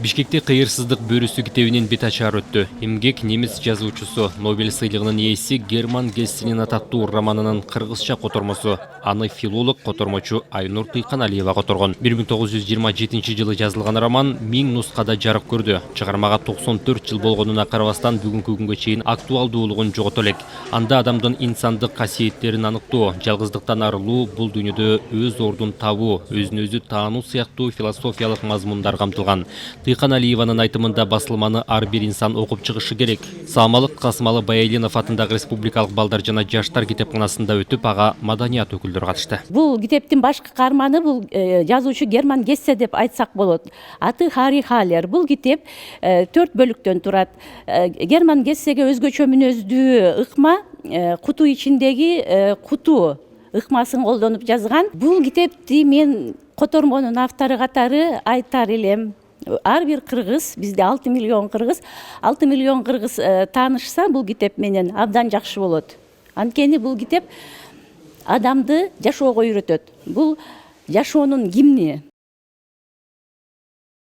Бишкекте кыйырсыздык бөрүсү китебинин бет ачары өттү. Эмгек немис жазуучусу, Нобель сыйлыгынын ээси Герман Гессенин ататтуу романынын кыргызча котормосу. Аны филолог котормочу Айнур Тыйканалиева которгон. 1927 жылы жазылган роман 1000 нускада жарык көрдү. Чыгармага 94 жыл болгонуна карабастан бүгүнкү күнгө чейин актуалдуулугун жогото элек. Анда адамдын инсандык касиеттерин аныктоо, жалгыздыктан арылуу, бул дүйнөдө өз ордун табуу, өзүн өзү таануу сыяктуу философиялык мазмундар камтылган. Тыйканалиеванын айтымында басылманы ар бир инсан окуп чыгышы керек. Саамалык Касымалы Баяйленов атындагы Республикалык балдар жана жаштар китепканасында өтүп, ага маданият өкүлдөрү катышты. Бул китептин башкы каарманы бул жазуучу Герман Гессе деп айтсак болот. Аты Хари Халер. Бул китеп 4 бөлүктөн турат. Герман Гессеге өзгөчө мүнөздүү ыкма куту ичиндеги куту ыкмасын колдонуп жазган. Бул китепти мен котормонун автору катары айтар элем. Ар бир кыргыз, бизде 6 миллион кыргыз таанышса бул китеп менен абдан жакшы болот. Анткени бул китеп адамды жашоого үйрөтөт. Бул жашоонун гимни.